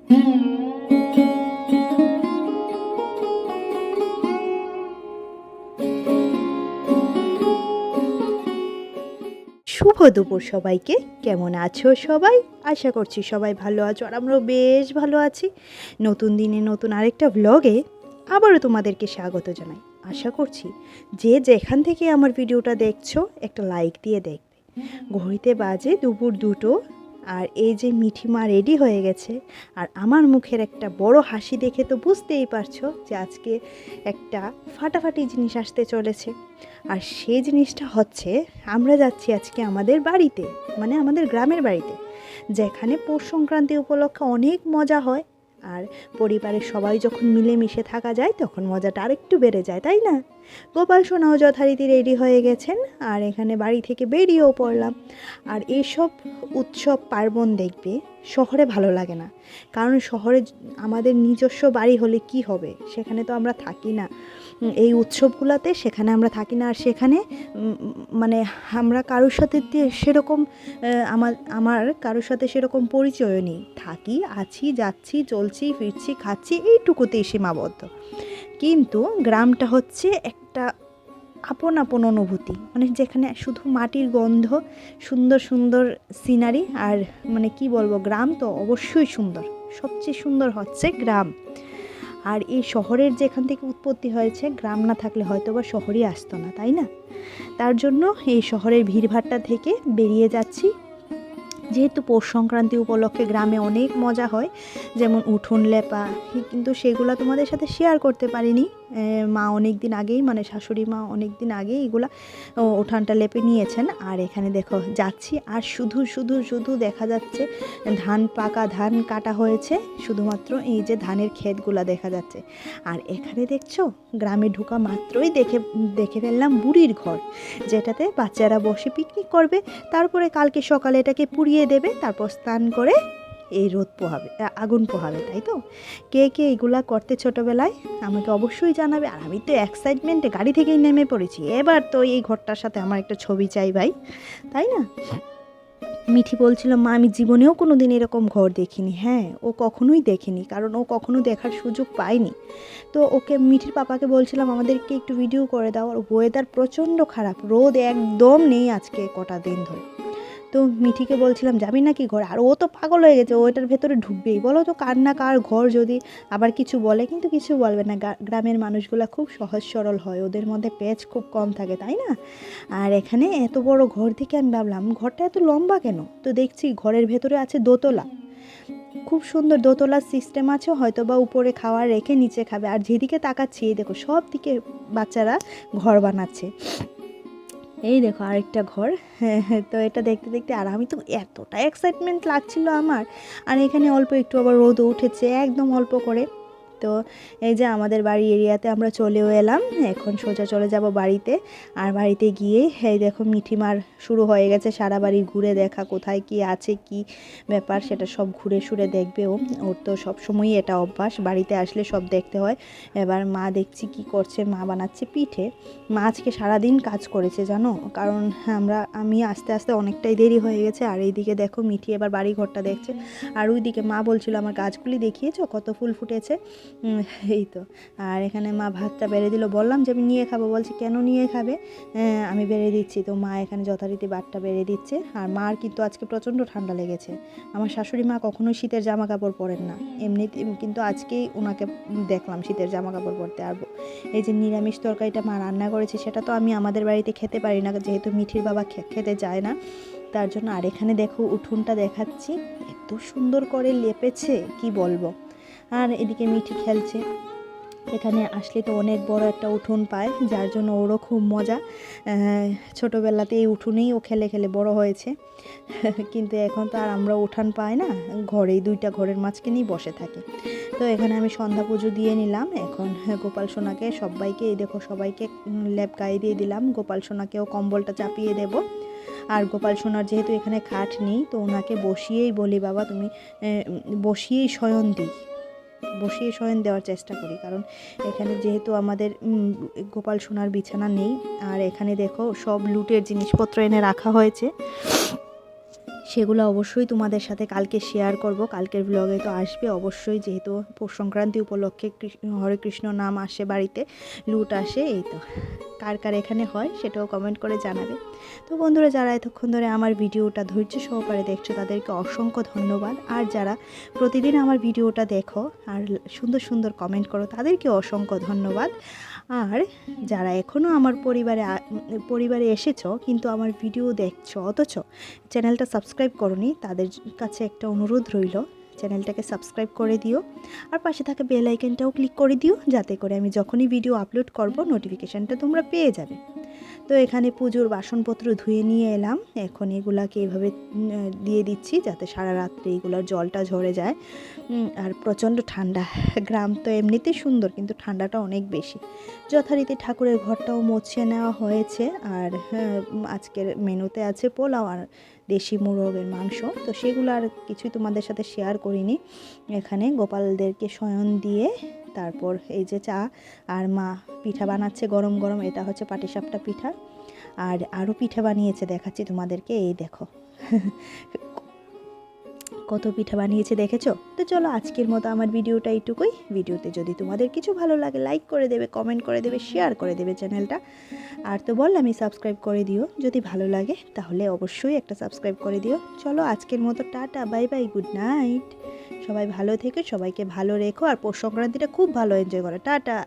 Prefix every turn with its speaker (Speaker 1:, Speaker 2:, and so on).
Speaker 1: শুভ দুপুর সবাইকে। কেমন আছো সবাই? আশা করছি সবাই ভালো আছো, আর আমরাও বেশ ভালো আছি। নতুন দিনে নতুন আরেকটা ব্লগে আবারও তোমাদেরকে স্বাগত জানাই। আশা করছি যে যেখান থেকে আমার ভিডিওটা দেখছো একটা লাইক দিয়ে দেখবে। ঘড়িতে বাজে দুপুর 2টো, আর এই যে মিঠি মা রেডি হয়ে গেছে, আর আমার মুখের একটা বড় হাসি দেখে তো বুঝতেই পারছো যে আজকে একটা ফাটাফাটি জিনিস আসতে চলেছে। আর সেই জিনিসটা হচ্ছে, আমরা যাচ্ছি আজকে আমাদের বাড়িতে, মানে আমাদের গ্রামের বাড়িতে, যেখানে পৌষ সংক্রান্তি উপলক্ষে অনেক মজা হয়। আর পরিবারের সবাই যখন মিলেমিশে থাকা যায় তখন মজাটা আরেকটু বেড়ে যায়, তাই না? গোপাল সোনাও যথারীতি রেডি হয়ে গেছেন, আর এখানে বাড়ি থেকে বেরিয়েও পড়লাম। আর এইসব উৎসব পার্বণ দেখবে শহরে ভালো লাগে না, কারণ শহরে আমাদের নিজস্ব বাড়ি হলে কি হবে, সেখানে তো আমরা থাকি না এই উৎসবগুলোতে, সেখানে আমরা থাকি না। আর সেখানে মানে আমরা কারোর সাথে সেরকম আমার কারোর সাথে সেরকম পরিচয় নেই, থাকি আছি যাচ্ছি চলছি ফিরছি খাচ্ছি এইটুকুতেই সীমাবদ্ধ। কিন্তু গ্রামটা হচ্ছে একটা আপন আপন অনুভূতি, মানে যেখানে শুধু মাটির গন্ধ, সুন্দর সুন্দর সিনারি, আর মানে কি বলবো, গ্রাম তো অবশ্যই সুন্দর, সবচেয়ে সুন্দর হচ্ছে গ্রাম। আর এই শহরের যেখান থেকে উৎপত্তি হয়েছে, গ্রাম না থাকলে হয়তো বা শহরই আসতো না, তাই না? তার জন্য এই শহরের ভিড়ভাট্টা থেকে বেরিয়ে যাচ্ছি। যেহেতু পৌষ সংক্রান্তি উপলক্ষে গ্রামে অনেক মজা হয়, যেমন উঠোন লেপা, কিন্তু সেগুলো তোমাদের সাথে শেয়ার করতে পারিনি। মা অনেক দিন আগেই, মানে শাশুড়ি মা অনেক দিন আগেই এগুলা উঠানটা লেপে নিয়েছেন। আর এখানে দেখো যাচ্ছি, আর শুধু শুধু শুধু দেখা যাচ্ছে ধান, পাকা ধান কাটা হয়েছে, শুধুমাত্র এই যে ধানের ক্ষেতগুলা দেখা যাচ্ছে। আর এখানে দেখছো, গ্রামে ঢোকা মাত্রই দেখে ফেললাম বুড়ির ঘর, যেটাতে বাচ্চারা বসে পিকনিক করবে, তারপরে কালকে সকালে এটাকে পুড়িয়ে দেবে, তারপর স্নান করে এই রোদ পোহাবে, আগুন পোহাবে, তাই তো? কে কে এগুলা করতে ছোটোবেলায় আমাকে অবশ্যই জানাবে। আর আমি তো এক্সাইটমেন্টে গাড়ি থেকেই নেমে পড়েছি, এবার তো এই ঘরটার সাথে আমার একটা ছবি চাই ভাই, তাই না? মিঠি বলছিল, মা আমি জীবনেও কোনো দিন এরকম ঘর দেখিনি। হ্যাঁ, ও কখনোই দেখেনি, কারণ ও কখনো দেখার সুযোগ পায়নি। তো ওকে, মিঠির পাপাকে বলছিলাম আমাদেরকে একটু ভিডিও করে দাও। আর ওয়েদার প্রচণ্ড খারাপ, রোদ একদম নেই আজকে কটা দিন ধরে। তো মিঠিকে বলছিলাম যাবি নাকি ঘরে, আর ও তো পাগল হয়ে গেছে, ওটার ভেতরে ঢুকবেই। বলো তো কার না কার ঘর যদি আবার কিছু বলে, কিন্তু কিছু বলবে না, গ্রামের মানুষগুলো খুব সহজ সরল হয়, ওদের মধ্যে পেঁচ খুব কম থাকে, তাই না? আর এখানে এত বড় ঘর থেকে আমি ভাবলাম ঘরটা এত লম্বা কেন, তো দেখছি ঘরের ভেতরে আছে দোতলা, খুব সুন্দর দোতলার সিস্টেম আছে, হয়তো বা উপরে খাওয়ার রেখে নিচে খাবে। আর যেদিকে তাকাচ্ছি দেখো সব দিকে বাচ্চারা ঘর বানাচ্ছে। এই দেখো আরেকটা ঘর। তো এটা দেখতে দেখতে, আর আমি তো এতটা এক্সাইটমেন্ট লাগছিল আমার। আর এখানে অল্প একটু আবার রোদ উঠেছে, একদম অল্প করে। তো এই যে আমাদের বাড়ি এরিয়াতে আমরা চলেও এলাম, এখন সোজা চলে যাব বাড়িতে। আর বাড়িতে গিয়ে এই দেখো মিঠিমার শুরু হয়ে গেছে সারা বাড়ি ঘুরে দেখা, কোথায় কি আছে কি ব্যাপার সেটা সব ঘুরে সুরে দেখবে ও। ওর তো সবসময়ই এটা অভ্যাস, বাড়িতে আসলে সব দেখতে হয়। এবার মা দেখছি কি করছে, মা বানাচ্ছে পিঠে। মা আজকে সারাদিন কাজ করেছে জানো, কারণ আমি আস্তে আস্তে অনেকটাই দেরি হয়ে গেছে। আর এইদিকে দেখো মিঠি এবার বাড়ি ঘরটা দেখছে, আর ওইদিকে মা বলছিল আমার গাছগুলি দেখিয়েছো কত ফুল ফুটেছে। এই তো। আর এখানে মা ভাতটা বেড়ে দিল, বললাম যে আমি নিয়ে খাবো, বলছি কেন নিয়ে খাবে, আমি বেড়ে দিচ্ছি। তো মা এখানে যথারীতি ভাতটা বেড়ে দিচ্ছে। আর মার কিন্তু আজকে প্রচণ্ড ঠান্ডা লেগেছে। আমার শাশুড়ি মা কখনোই শীতের জামা কাপড় পরেন না এমনিতে, কিন্তু আজকেই ওনাকে দেখলাম শীতের জামা কাপড় পরতে। আর এই যে নিরামিষ তরকারিটা মা রান্না করেছে, সেটা তো আমি আমাদের বাড়িতে খেতে পারি না, যেহেতু মিঠির বাবা খেতে চায় না, তার জন্য। আর এখানে দেখো উঠোনটা দেখাচ্ছি, এত সুন্দর করে লেপেছে কি বলবো। আর এদিকে মিঠি খেলছে। এখানে আসলে তো অনেক বড় একটা উঠোন পায়, যার জন্য ওরও খুব মজা। ছোটোবেলাতে এই উঠোনেই ও খেলে খেলে বড় হয়েছে। কিন্তু এখন তো আর আমরা উঠান পাই না, ঘরেই দুইটা ঘরের মাঝখানেই বসে থাকি। তো এখানে আমি সন্ধ্যা পুজো দিয়ে নিলাম। এখন গোপাল সোনাকে সবাইকে, এই দেখো সবাইকে লেপ গায়ে দিয়ে দিলাম, গোপাল সোনাকেও কম্বলটা চাপিয়ে দেব। আর গোপাল সোনার যেহেতু এখানে খাট নেই, তো ওনাকে বসিয়েই বলি, বাবা তুমি বসিয়েই শয়ন দেওয়ার চেষ্টা করি, কারণ এখানে যেহেতু আমাদের গোপাল সোনার বিছানা নেই। আর এখানে দেখো সব লুটের জিনিসপত্র এনে রাখা হয়েছে, সেগুলো অবশ্যই তোমাদের সাথে কালকে শেয়ার করব। কালকের ব্লগে তো আসবে অবশ্যই, যেহেতু পৌষ সংক্রান্তি উপলক্ষে হরে কৃষ্ণ নাম আসে বাড়িতে, লুট আসে। এই তো কার কার এখানে হয় সেটাও কমেন্ট করে জানাবে। তো বন্ধুরা, যারা এতক্ষণ ধরে আমার ভিডিওটা ধৈর্য সহকারে দেখছো তাদেরকে অসংখ্য ধন্যবাদ। আর যারা প্রতিদিন আমার ভিডিওটা দেখো আর সুন্দর সুন্দর কমেন্ট করো তাদেরকে অসংখ্য ধন্যবাদ। আর যারা এখনও আমার পরিবারে এসেছো কিন্তু আমার ভিডিও দেখছো অথচ চ্যানেলটা সাবস্ক্রাইব করোনি, তাদের কাছে একটা অনুরোধ রইল, চ্যানেলটাকে সাবস্ক্রাইব করে দিও আর পাশে থাকা বেল আইকনটাও ক্লিক করে দিও, যাতে করে আমি যখনই ভিডিও আপলোড করব নোটিফিকেশানটা তোমরা পেয়ে যাবে। তো এখানে পুজোর বাসনপত্র ধুয়ে নিয়ে এলাম, এখন এগুলাকে এভাবে দিয়ে দিচ্ছি যাতে সারা রাত্রে এগুলোর জলটা ঝরে যায়। আর প্রচণ্ড ঠান্ডা, গ্রাম তো এমনিতেই সুন্দর কিন্তু ঠান্ডাটা অনেক বেশি। যথারীতি ঠাকুরের ঘরটাও মুছে নেওয়া হয়েছে। আর আজকের মেনুতে আছে পোলাও আর দেশি মুরগের মাংস, তো সেগুলো আর কিছুই তোমাদের সাথে শেয়ার করিনি। এখানে গোপালদেরকে শয়ন দিয়ে তারপর এই যে চা আর মা পিঠা বানাচ্ছে গরম গরম, এটা হচ্ছে পাটিসাপটা পিঠা। আর আরও পিঠা বানিয়েছে, দেখাচ্ছি তোমাদেরকে, এই দেখো কত পিঠা বানিয়েছে দেখেছো। তো চলো আজকের মতো আমার ভিডিওটা এইটুকুই। ভিডিওতে যদি তোমাদের কিছু ভালো লাগে লাইক করে দেবে, কমেন্ট করে দেবে, শেয়ার করে দেবে চ্যানেলটা। আর তো বললামই সাবস্ক্রাইব করে দিও, যদি ভালো লাগে তাহলে অবশ্যই একটা সাবস্ক্রাইব করে দিও। চলো আজকের মতো tata, bye bye, good night. সবাই ভালো থেকো, সবাইকে ভালো রেখো আর পৌষ সংক্রান্তিটা খুব ভালো এনজয় করো। টাটা।